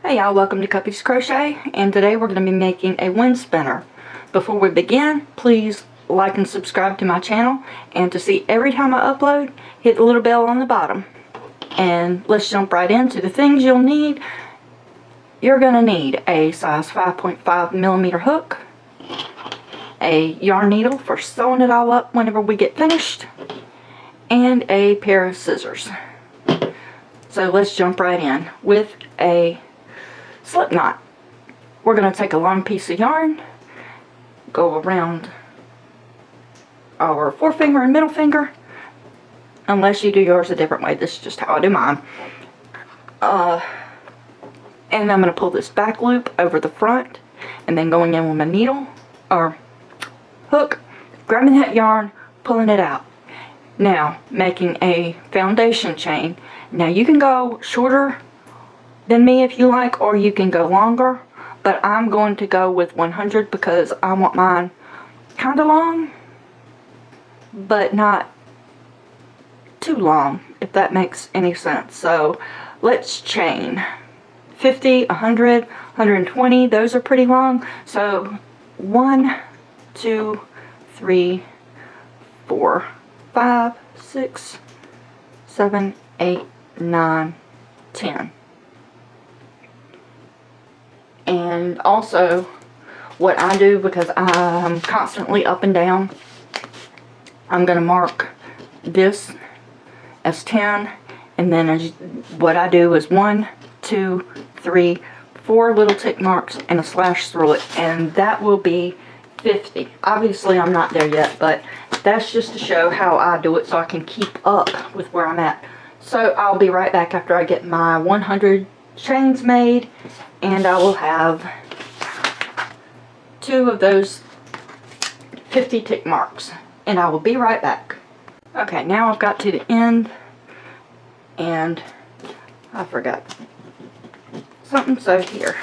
Hey y'all, welcome to Cuppy's Crochet, and today we're going to be making a wind spinner. Before we begin, please like and subscribe to my channel, and to see every time I upload, hit the little bell on the bottom. And let's jump right into the things you'll need. You're going to need a size 5.5mm hook, a yarn needle for sewing it all up whenever we get finished, and a pair of scissors. So let's jump right in with a Slipknot. We're going to take a long piece of yarn, go around our forefinger and middle finger, unless you do yours a different way. This is just how I do mine. And I'm going to pull this back loop over the front, and then going in with my needle or hook, grabbing that yarn, pulling it out. Now making a foundation chain. Now you can go shorter than me if you like, or you can go longer, but I'm going to go with 100 because I want mine kind of long but not too long, if that makes any sense. So let's chain 50, 100, 120. Those are pretty long. So 1, 2, 3, 4, 5, 6, 7, 8, 9, 10. And also, what I do, because I'm constantly up and down, I'm going to mark this as 10, and then what I do is 1, 2, 3, 4 little tick marks and a slash through it, and that will be 50. Obviously I'm not there yet, but that's just to show how I do it so I can keep up with where I'm at. So I'll be right back after I get my 100 chains made, and I will have 2 of those 50 tick marks, and I will be right back. Okay, now I've got to the end, and I forgot something, so here,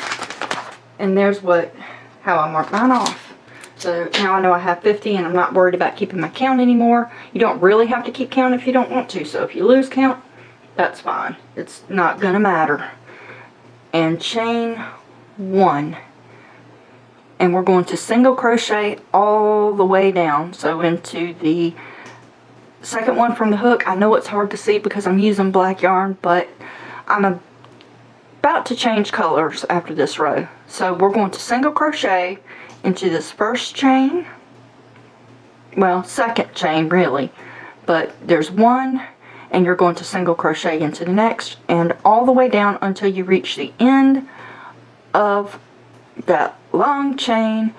and there's how I mark mine off. So now I know I have 50, and I'm not worried about keeping my count anymore. You don't really have to keep count if you don't want to, so if you lose count, that's fine. It's not gonna matter. And chain 1, and we're going to single crochet all the way down, so into the second one from the hook. I know it's hard to see because I'm using black yarn, but I'm about to change colors after this row. So we're going to single crochet into this first chain, well, second chain really, but there's 1, and you're going to single crochet into the next, and all the way down until you reach the end of that long chain.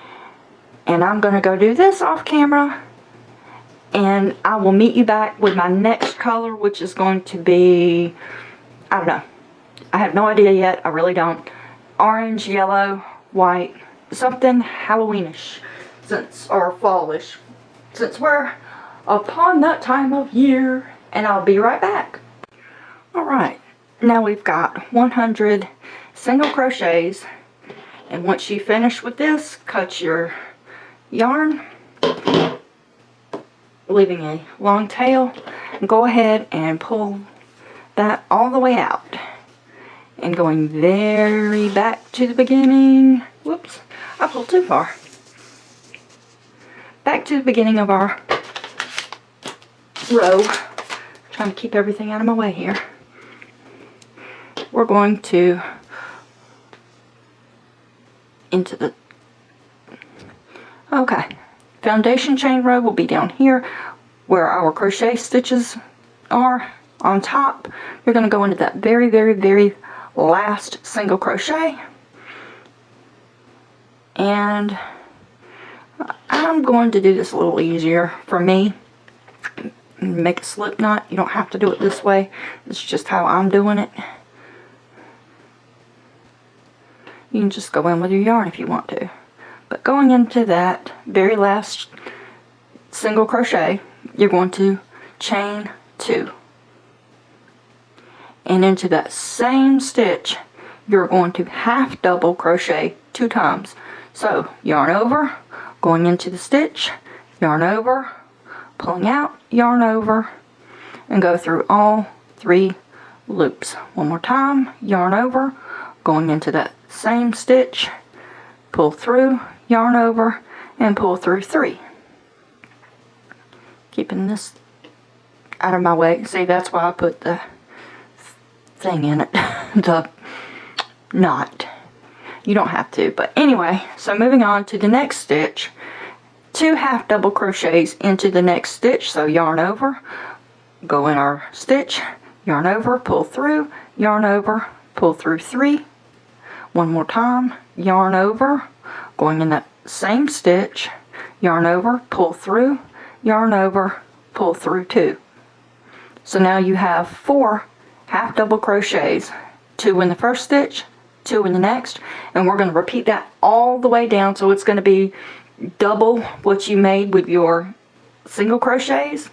And I'm going to go do this off camera, and I will meet you back with my next color, which is going to be, I don't know, I have no idea yet, I really don't. Orange, yellow, white, something Halloweenish, or fallish, since we're upon that time of year. And I'll be right back. Alright, now we've got 100 single crochets, and once you finish with this, cut your yarn, leaving a long tail, and go ahead and pull that all the way out, and going very back to the beginning. Whoops, I pulled too far. Back to the beginning of our row. Trying to keep everything out of my way here. We're going to into the foundation chain row will be down here where our crochet stitches are on top. You're going to go into that very, very, very last single crochet, and I'm going to do this a little easier for me. Make a slip knot. You don't have to do it this way. It's just how I'm doing it. You can just go in with your yarn if you want to. But going into that very last single crochet, you're going to chain 2. And into that same stitch, you're going to half double crochet 2 times. So yarn over, going into the stitch, yarn over, pulling out, yarn over, and go through all 3 loops. One more time, yarn over, going into that same stitch, pull through, yarn over, and pull through 3. Keeping this out of my way. See, that's why I put the thing in it, the knot. You don't have to, but anyway, so moving on to the next stitch, 2 half double crochets into the next stitch. So yarn over, go in our stitch, yarn over, pull through, yarn over, pull through 3. One more time, yarn over, going in that same stitch, yarn over, pull through, yarn over, pull through 2. So now you have 4 half double crochets, 2 in the first stitch, 2 in the next, and we're going to repeat that all the way down, so it's going to be double what you made with your single crochets.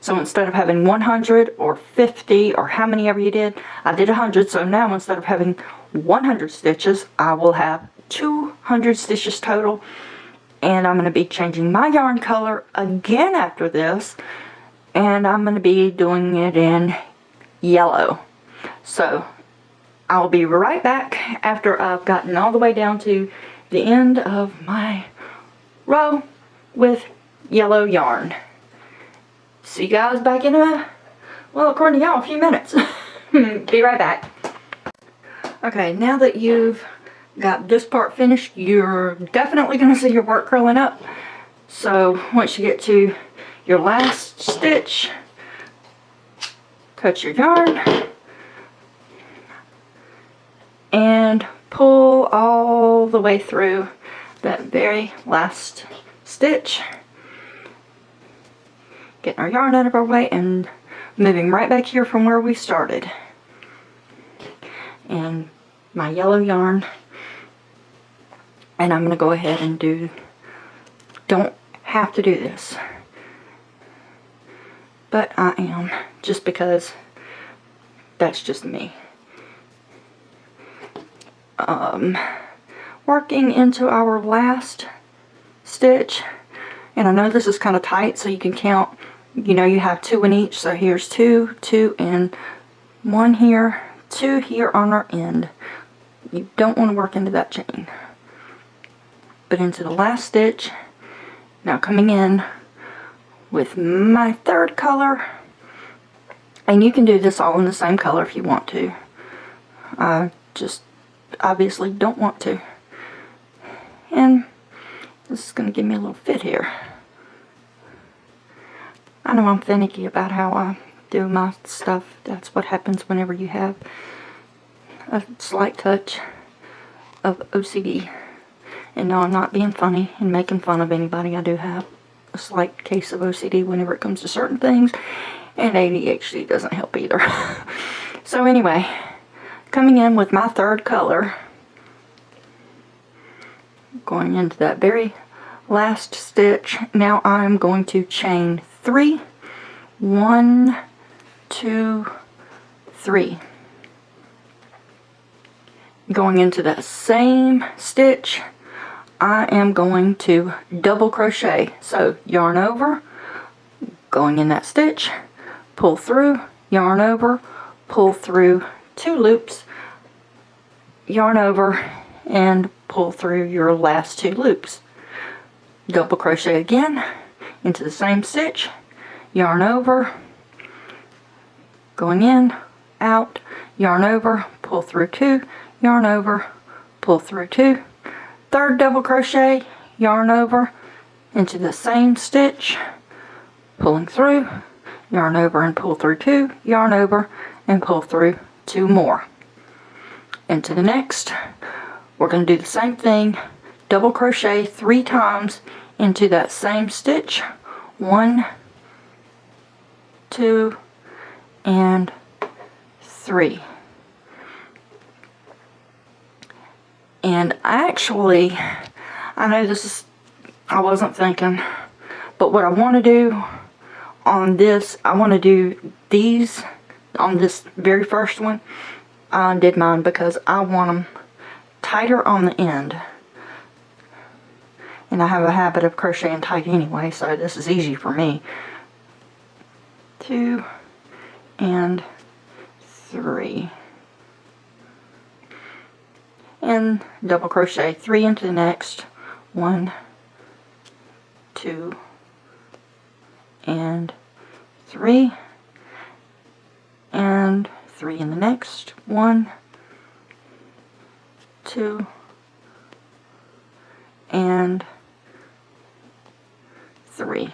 So instead of having 100 or 50 or how many ever you did, I did 100. So now instead of having 100 stitches, I will have 200 stitches total. And I'm going to be changing my yarn color again after this, and I'm going to be doing it in yellow. So I'll be right back after I've gotten all the way down to the end of my row with yellow yarn. See you guys back in well, according to y'all, a few minutes. Be right back. Okay, now that you've got this part finished, you're definitely going to see your work curling up. So once you get to your last stitch, cut your yarn and pull all the way through that very last stitch. Getting our yarn out of our way and moving right back here from where we started. And my yellow yarn. And I'm going to go ahead and don't have to do this, but I am, just because that's just me. Working into our last stitch, and I know this is kind of tight, so you can count, you know, you have 2 in each, so here's 2, 2, and 1 here, 2 here on our end. You don't want to work into that chain. But into the last stitch, now coming in with my 3rd color, and you can do this all in the same color if you want to. I just obviously don't want to. And this is going to give me a little fit here. I know I'm finicky about how I do my stuff. That's what happens whenever you have a slight touch of OCD. And no, I'm not being funny and making fun of anybody. I do have a slight case of OCD whenever it comes to certain things. And ADHD doesn't help either. So anyway, coming in with my 3rd color. Going into that very last stitch. Now I'm going to chain 3. 1, 2, 3. Going into that same stitch, I am going to double crochet. So yarn over, going in that stitch, pull through, yarn over, pull through 2 loops, yarn over, and pull through your last 2 loops. Double crochet again into the same stitch, yarn over, going in, out, yarn over, pull through 2, yarn over, pull through 2, 3rd double crochet, yarn over, into the same stitch, pulling through, yarn over and pull through 2, yarn over and pull through 2 more. Into the next, we're going to do the same thing, double crochet 3 times into that same stitch, 1, 2, and 3. And actually, I know this is, I wasn't thinking, but what I want to do on this, I want to do these on this very first one. I did mine because I want them tighter on the end. And I have a habit of crocheting tight anyway, so this is easy for me. 2 and 3. and double crochet 3 into the next. 1, 2, and 3, and 3 in the next. 1, 2, and 3.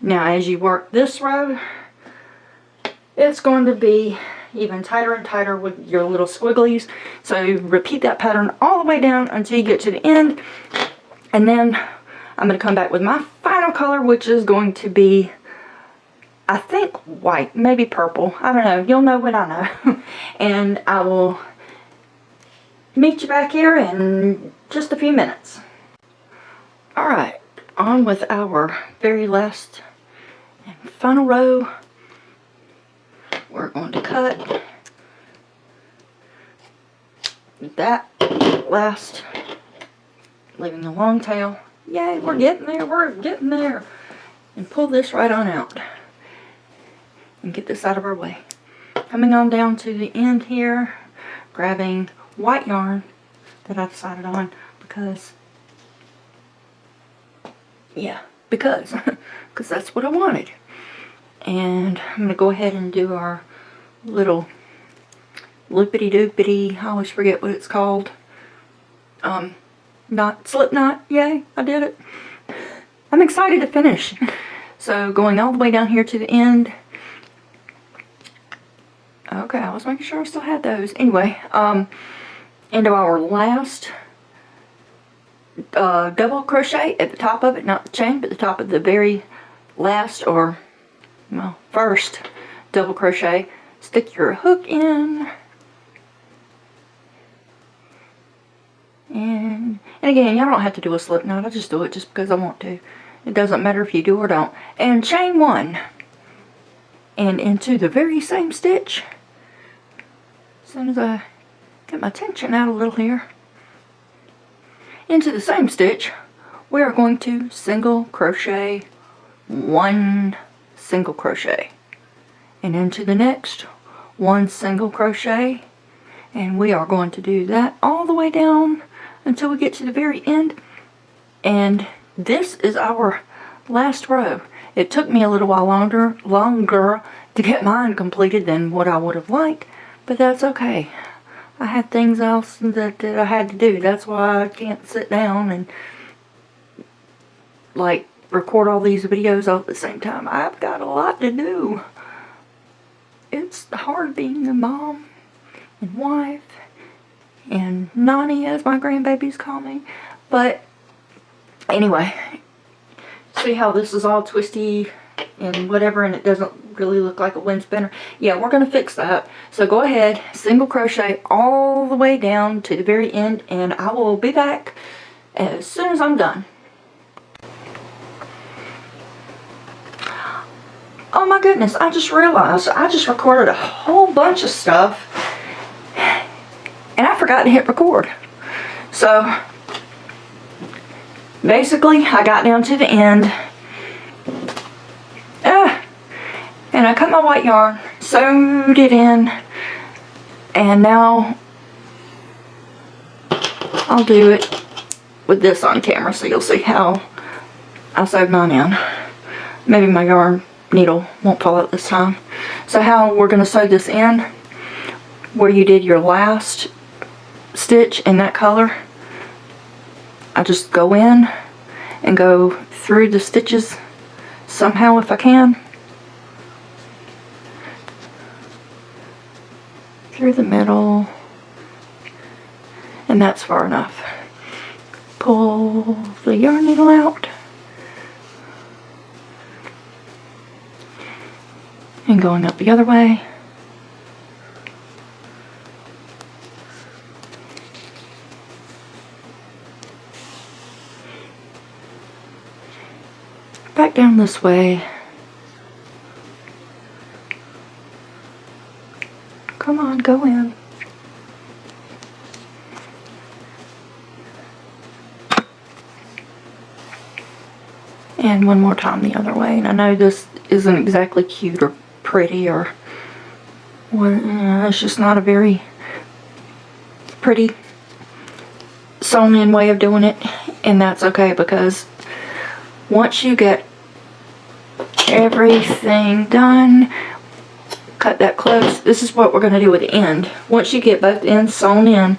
Now as you work this row, it's going to be even tighter and tighter with your little squigglies. So repeat that pattern all the way down until you get to the end. And then I'm going to come back with my final color, which is going to be, I think, white, maybe purple. I don't know. You'll know when I know. And I will meet you back here in just a few minutes. Alright, on with our very last and final row. We're going to cut that last, leaving the long tail. Yay, we're getting there, we're getting there. And pull this right on out. And get this out of our way. Coming on down to the end here, grabbing white yarn that I decided on because that's what I wanted. And I'm going to go ahead and do our little loopity doopity, I always forget what it's called. Not Slipknot. Yay, I did it. I'm excited to finish. So going all the way down here to the end. Okay, I was making sure I still had those. Anyway, into our last double crochet at the top of it, not the chain, but the top of the very last, or well, first double crochet. Stick your hook in, and again, y'all don't have to do a slip knot. I just do it just because I want to. It doesn't matter if you do or don't. And chain 1, and into the very same stitch. As soon as I get my tension out a little here, into the same stitch, we are going to single crochet 1 single crochet, and into the next 1 single crochet, and we are going to do that all the way down until we get to the very end. And this is our last row. It took me a little while longer to get mine completed than what I would have liked, but that's okay. I had things else that I had to do. That's why I can't sit down and like record all these videos all at the same time. I've got a lot to do. It's hard being a mom and wife and Nani, as my grandbabies call me. But anyway, see how this is all twisty and whatever, and it doesn't really look like a wind spinner. Yeah, we're going to fix that. So go ahead, single crochet all the way down to the very end, and I will be back as soon as I'm done. Oh my goodness, I just realized I just recorded a whole bunch of stuff and I forgot to hit record. So basically I got down to the end and I cut my white yarn, sewed it in, and now I'll do it with this on camera so you'll see how I sewed mine in. Maybe my yarn needle won't fall out this time. So how we're going to sew this in, where you did your last stitch in that color, I just go in and go through the stitches somehow if I can, through the middle, and that's far enough. Pull the yarn needle out and going up the other way. Back down this way. Come on, go in. And one more time the other way. And I know this isn't exactly cute or pretty or what, it's just not a very pretty sewn in way of doing it, and that's okay, because once you get everything done, cut that close. This is what we're going to do with the end. Once you get both ends sewn in,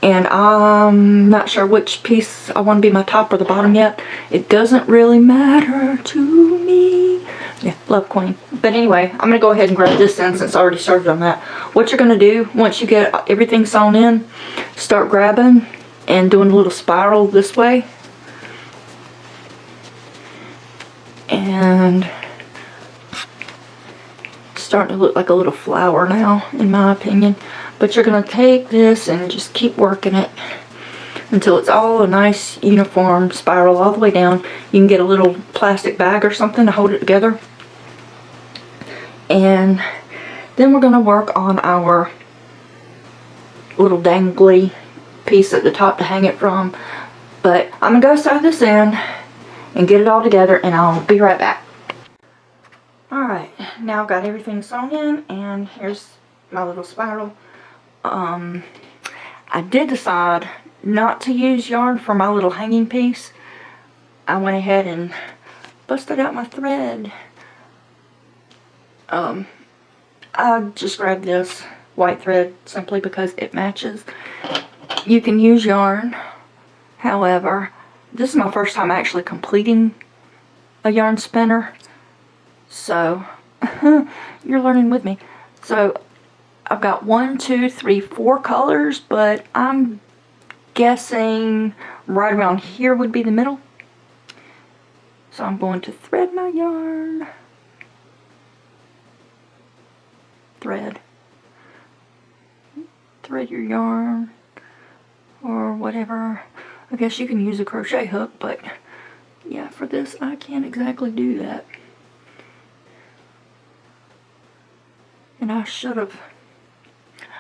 and I'm not sure which piece I want to be my top or the bottom yet. It doesn't really matter to me. Yeah, love Queen. But anyway, I'm going to go ahead and grab this in since I already started on that. What you're going to do, once you get everything sewn in, start grabbing and doing a little spiral this way. And it's starting to look like a little flower now, in my opinion. But you're going to take this and just keep working it until it's all a nice uniform spiral all the way down. You can get a little plastic bag or something to hold it together. And then we're going to work on our little dangly piece at the top to hang it from. But I'm going to go sew this in and get it all together, and I'll be right back. Alright, now I've got everything sewn in, and here's my little spiral. I did decide not to use yarn for my little hanging piece. I went ahead and busted out my thread. I just grabbed this white thread simply because it matches. You can use yarn, however, this is my first time actually completing a yarn spinner, so you're learning with me. So I've got 1, 2, 3, 4 colors, but I'm guessing right around here would be the middle. So I'm going to thread my yarn. Thread your yarn or whatever. I guess you can use a crochet hook, but yeah, for this I can't exactly do that. And I should have.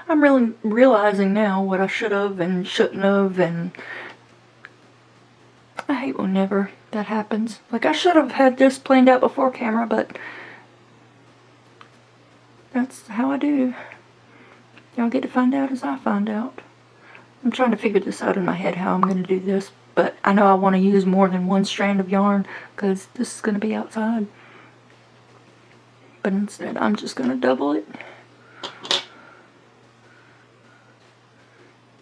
I'm really realizing now what I should have and shouldn't have, and I hate whenever that happens. Like, I should have had this planned out before camera, but that's how I do. Y'all get to find out as I find out. I'm trying to figure this out in my head how I'm going to do this, but I know I want to use more than one strand of yarn because this is going to be outside. But instead I'm just going to double it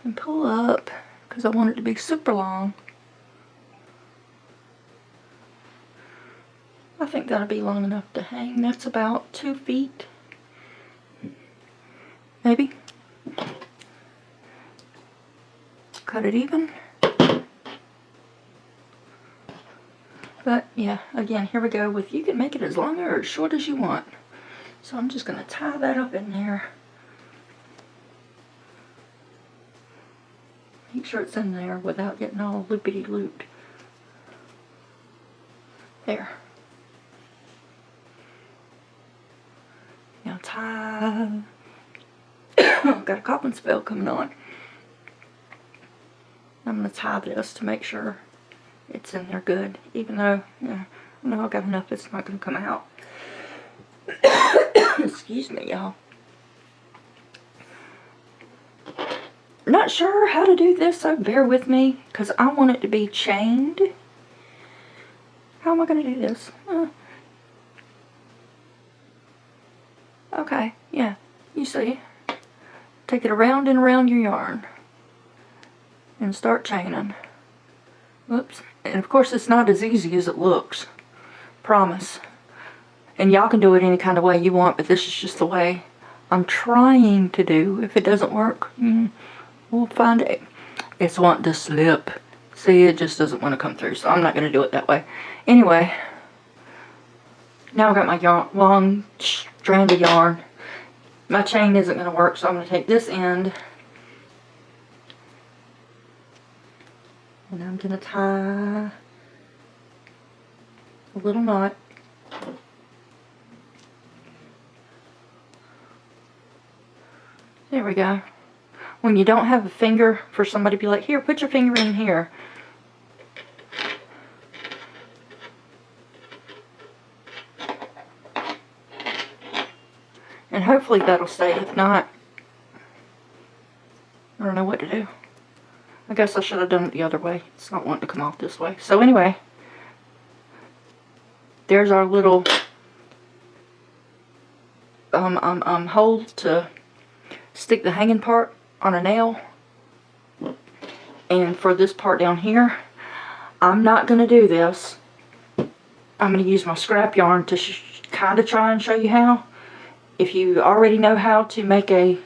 and pull up because I want it to be super long. I think that'll be long enough to hang. That's about 2 feet. Maybe. Cut it even. But yeah, again, here we go with, you can make it as long or as short as you want. So I'm just going to tie that up in there. Make sure it's in there without getting all loopity-looped. There. Now tie. Got a coughing spell coming on. I'm going to tie this to make sure it's in there good. Even though, yeah, I know I got enough, it's not going to come out. Excuse me, y'all. Not sure how to do this, so bear with me, because I want it to be chained. How am I going to do this? Okay, yeah, you see. Take it around and around your yarn and start chaining. Whoops. And of course it's not as easy as it looks. Promise. And y'all can do it any kind of way you want, but this is just the way I'm trying to do. If it doesn't work, we'll find it. It's wanting to slip. See, it just doesn't want to come through, so I'm not going to do it that way. Anyway, now I've got my yarn, long strand of yarn. My chain isn't going to work, so I'm going to take this end and I'm going to tie a little knot. There we go. When you don't have a finger, for somebody to be like, here, put your finger in here. And hopefully that'll stay. If not, I don't know what to do. I guess I should have done it the other way. It's not wanting to come off this way. So anyway, there's our little hole to stick the hanging part on a nail. And for this part down here, I'm not going to do this. I'm going to use my scrap yarn to kind of try and show you how. If you already know how to make a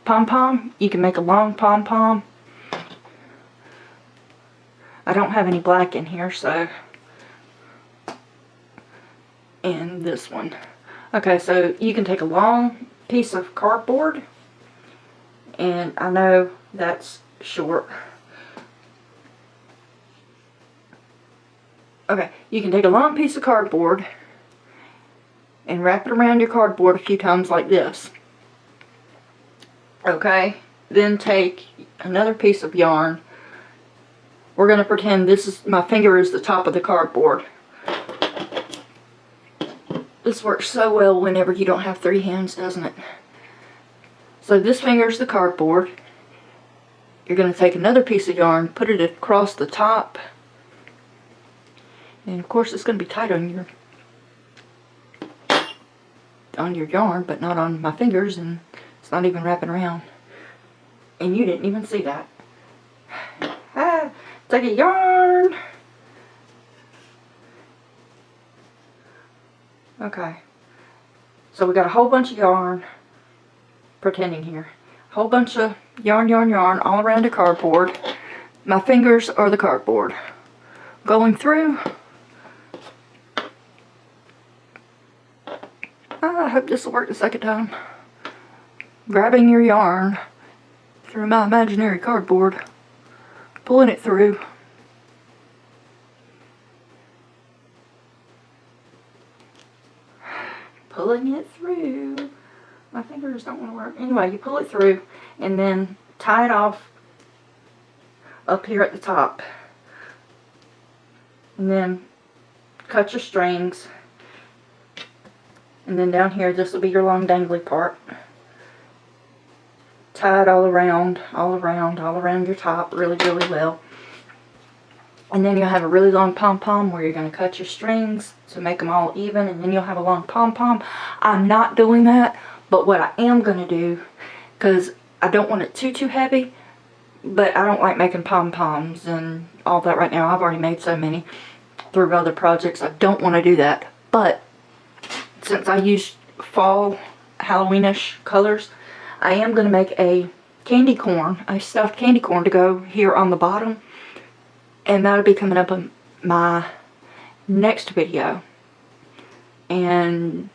pom-pom, you can make a long pom-pom. I don't have any black in here, so... And this one. Okay, so you can take a long piece of cardboard, and I know that's short. Okay, you can take a long piece of cardboard and wrap it around your cardboard a few times like this. Okay, then take another piece of yarn. We're going to pretend this is, my finger is the top of the cardboard. This works so well whenever you don't have 3 hands, doesn't it? So this finger is the cardboard. You're going to take another piece of yarn, put it across the top. And of course it's going to be tight on your yarn, but not on my fingers, and it's not even wrapping around. And you didn't even see that. Ah, take a yarn. Okay. So we got a whole bunch of yarn, pretending here. A whole bunch of yarn all around the cardboard. My fingers are the cardboard. Going through. I hope this will work the second time. Grabbing your yarn through my imaginary cardboard, pulling it through. Pulling it through. My fingers don't want to work. Anyway, you pull it through and then tie it off up here at the top. And then cut your strings. And then down here, this will be your long dangly part. Tie it all around your top really, really well. And then you'll have a really long pom-pom where you're going to cut your strings to make them all even. And then you'll have a long pom-pom. I'm not doing that, but what I am going to do, because I don't want it too heavy, but I don't like making pom-poms and all that right now. I've already made so many through other projects. I don't want to do that. But since I used fall Halloweenish colors, I am going to make a candy corn, a stuffed candy corn to go here on the bottom. And that'll be coming up in my next video. And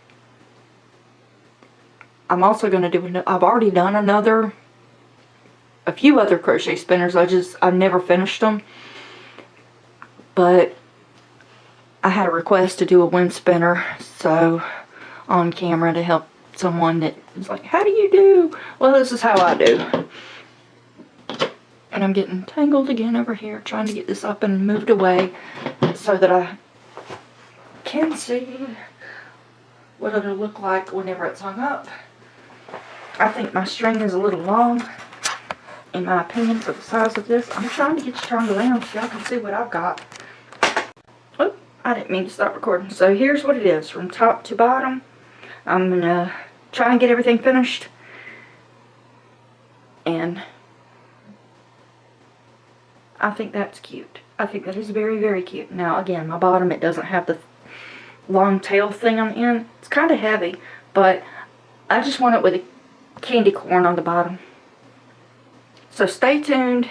I'm also going to do, I've already done a few other crochet spinners. I've never finished them. But I had a request to do a wind spinner, so on camera, to help someone that was like, how do you do? Well, this is how I do. And I'm getting tangled again over here, trying to get this up and moved away so that I can see what it'll look like whenever it's hung up. I think my string is a little long, in my opinion, for the size of this. I'm trying to get you turned around so y'all can see what I've got. Oh, I didn't mean to stop recording. So here's what it is from top to bottom. I'm going to try and get everything finished. And I think that's cute. I think that is very, very cute. Now, again, my bottom, it doesn't have the long tail thing on the end. It's kind of heavy, but I just want it with a candy corn on the bottom. So stay tuned,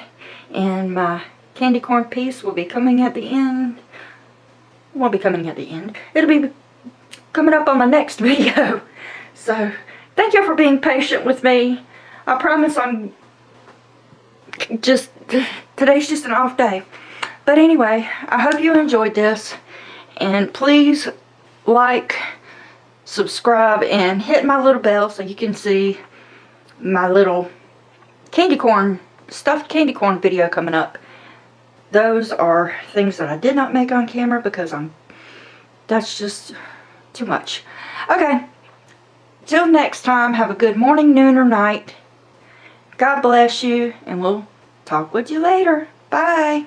and my candy corn piece will be coming at the end. It won't be coming at the end. It'll be coming up on my next video. So, thank you for being patient with me. I promise today's just an off day. But anyway, I hope you enjoyed this. And please like, subscribe, and hit my little bell so you can see my little candy corn, stuffed candy corn video coming up. Those are things that I did not make on camera because that's just too much. Okay, till next time, have a good morning, noon, or night. God bless you, and we'll talk with you later. Bye.